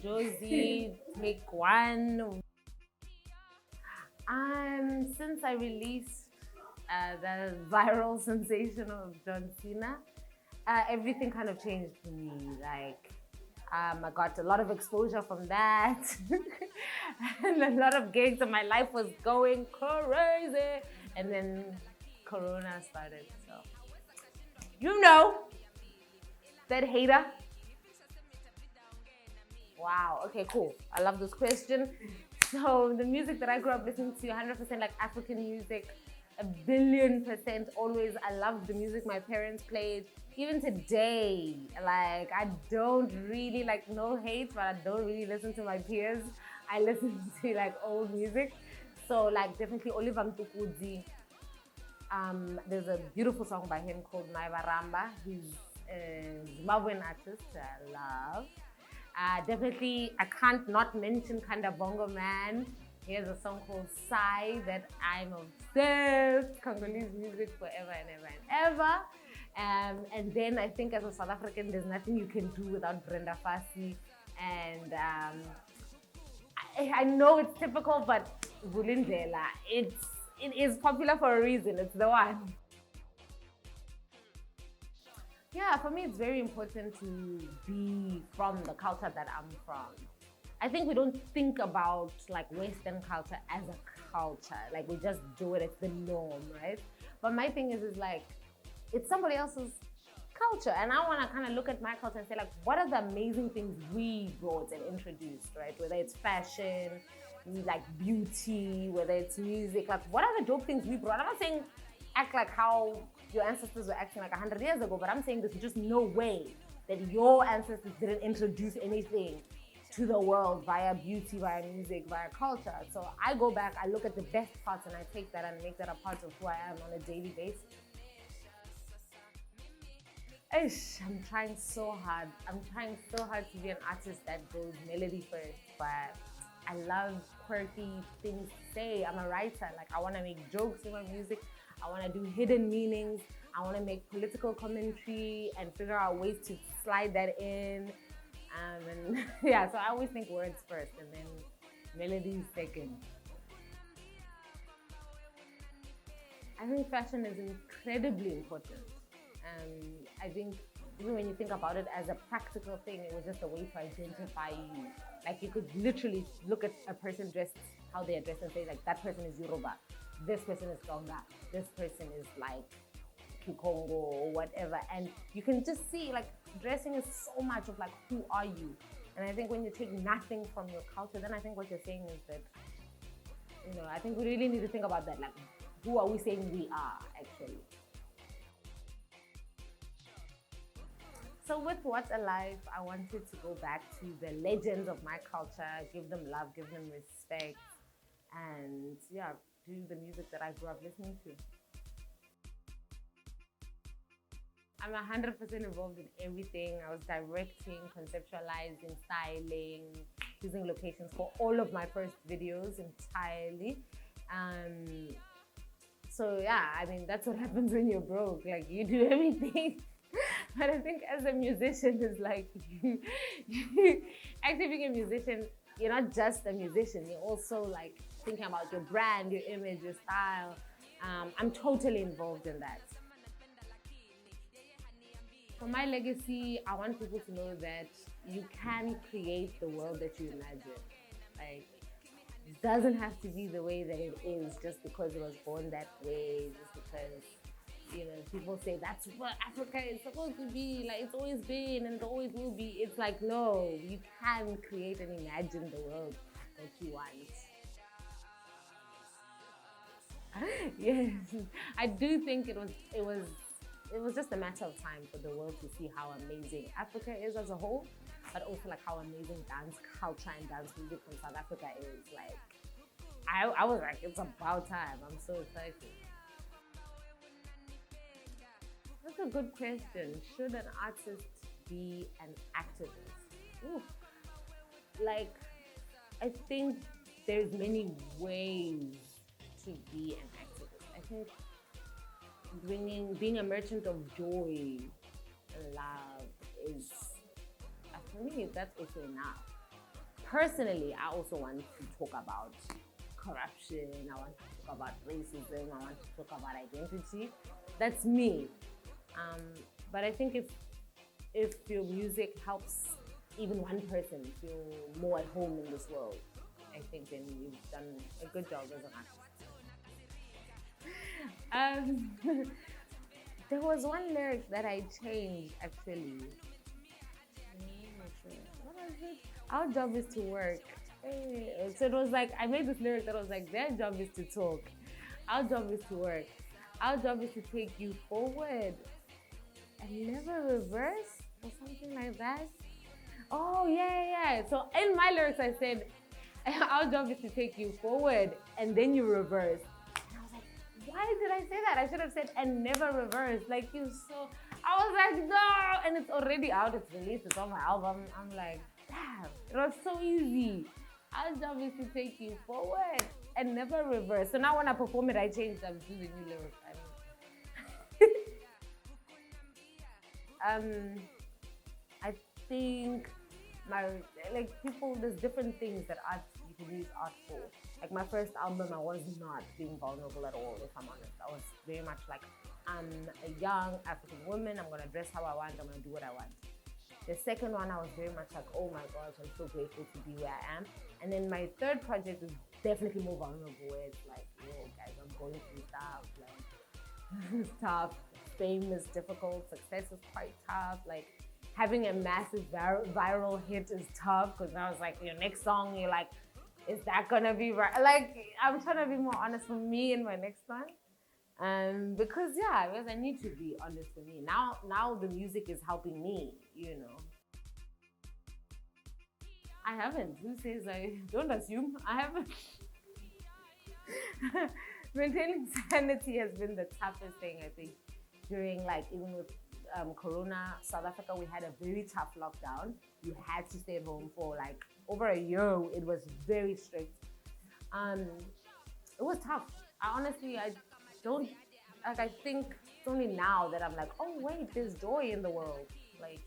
Madjozi, take one. Since I released the viral sensation of Cena, everything kind of changed for me. Like, I got a lot of exposure from that, and a lot of gigs, and my life was going crazy. And then Corona started. So, that hater. Wow. Okay, cool. I love this question. So the music that I grew up listening to, 100% like African music, 1,000,000,000% always. I loved the music my parents played. Even today, like I don't really like, no hate, but I don't really listen to my peers. I listen to like old music. So like definitely Oliver Mtukudzi. There's a beautiful song by him called Naivaramba. He's a Zimbabwean artist I love. Definitely, I can't not mention Kanda Bongo Man. He has a song called Sai that I'm obsessed. Congolese music forever and ever and ever. And then I think as a South African, there's nothing you can do without Brenda Fassie. And I know it's typical, but Vulindlela, it is popular for a reason. It's the one. Yeah, for me, it's very important to be from the culture that I'm from. I think we don't think about like Western culture as a culture. Like we just do it, it's the norm, right? But my thing is like, it's somebody else's culture. And I want to kind of look at my culture and say like, what are the amazing things we brought and introduced, right? Whether it's fashion, like beauty, whether it's music, like what are the dope things we brought? I'm not saying act like how your ancestors were acting like 100 years ago, but I'm saying there's just no way that your ancestors didn't introduce anything to the world via beauty, via music, via culture. So I go back, I look at the best parts and I take that and make that a part of who I am on a daily basis. I'm trying so hard. I'm trying so hard to be an artist that goes melody first, but I love quirky things to say. I'm a writer, like I wanna make jokes in my music. I want to do hidden meanings. I want to make political commentary and figure out ways to slide that in. And yeah, so I always think words first and then melodies second. I think fashion is incredibly important. I think even when you think about it as a practical thing, it was just a way to identify you. Like you could literally look at a person dressed, how they are dressed and say like, that person is Yoruba. This person is Tonga, this person is like Kikongo or whatever. And you can just see like dressing is so much of like, who are you? And I think when you take nothing from your culture, then I think what you're saying is that, I think we really need to think about that. Like, who are we saying we are actually? So with What's Alive, I wanted to go back to the legends of my culture, give them love, give them respect, and yeah, do the music that I grew up listening to. I'm 100% involved in everything. I was directing, conceptualizing, styling, choosing locations for all of my first videos entirely. So yeah, I mean, that's what happens when you're broke. Like you do everything. But I think as a musician, it's like, actually being a musician, you're not just a musician, you're also like thinking about your brand, your image, your style. I'm totally involved in that. For my legacy, I want people to know that you can create the world that you imagine. Like, it doesn't have to be the way that it is just because it was born that way, just because people say that's what Africa is supposed to be, like it's always been and it always will be. It's like, no, you can create and imagine the world that you want. Yes, I do think it was just a matter of time for the world to see how amazing Africa is as a whole, but also like how amazing dance culture and dance music from South Africa is. Like, I was like, it's about time. I'm so excited. That's a good question. Should an artist be an activist? Ooh. Like, I think there's many ways to be an activist. I think being a merchant of joy and love is, for me, that's also enough. personally, I also want to talk about corruption. I want to talk about racism. I want to talk about identity. That's me. But I think if your music helps even one person feel more at home in this world, I think then you've done a good job as an artist. There was one lyric that I changed actually. What was it? Our job is to work. So it was like, I made this lyric that was like, their job is to talk. Our job is to work. Our job is to take you forward and never reverse or something like that. Oh, yeah. So in my lyrics, I said, our job is to take you forward and then you reverse. And I was like, why did I say that? I should have said, and never reverse. Like, you so, I was like, no. And it's already out. It's released. It's on my album. I'm like, damn, it was so easy. Our job is to take you forward and never reverse. So now when I perform it, I change them to the new lyrics. I think people, there's different things that you can use art for. Like my first album, I was not being vulnerable at all, if I'm honest. I was very much like, I'm a young African woman, I'm gonna dress how I want, I'm gonna do what I want. The second one, I was very much like, oh my gosh, I'm so grateful to be where I am. And then my third project is definitely more vulnerable, where it's like, yo guys, I'm going through stuff, like, it's tough. Fame is difficult, success is quite tough. Like, having a massive viral hit is tough, because I was like, your next song, you're like, is that gonna be right? Like, I'm trying to be more honest for me in my next one. Because I need to be honest for me. Now the music is helping me, you know. I haven't. Who says I don't assume? I haven't. Maintaining sanity has been the toughest thing, I think, during even with Corona, South Africa, we had a very tough lockdown. You had to stay at home for over a year. It was very strict. It was tough. I think it's only now that I'm like, oh wait, there's joy in the world. I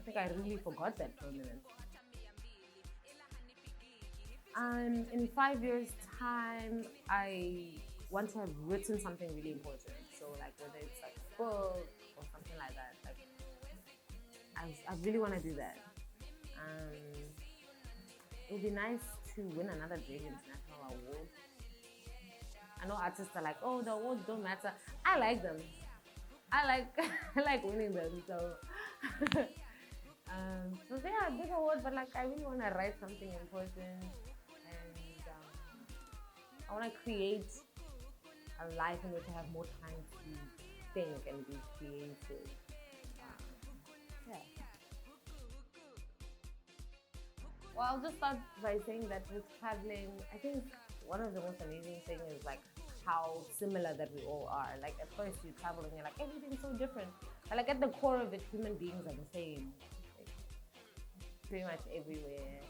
think I really forgot that for a minute. In 5 years' time, I want to have written something really important. So whether it's a book or something like that, I really want to do that. It would be nice to win another big international award. I know artists are like, oh, the awards don't matter. I like them. I like winning them. So, a big award, but I really want to write something important, and I want to create a life in which I have more time to think and be creative. Well, I'll just start by saying that with traveling, I think one of the most amazing things is how similar that we all are. At first you travel and you're like, everything's so different. But at the core of it, human beings are the same. Pretty much everywhere.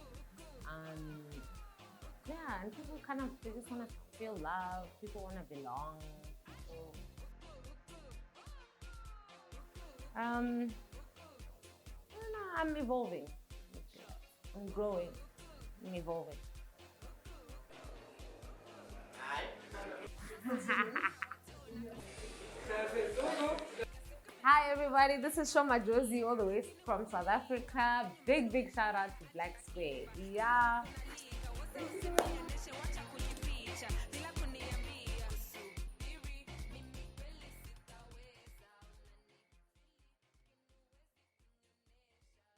And people they just want to feel love. People want to belong. I don't know, I'm evolving. I'm growing. I'm evolving. Hi everybody, this is Sho Madjozi all the way from South Africa. Big shout out to Black Square. Yeah.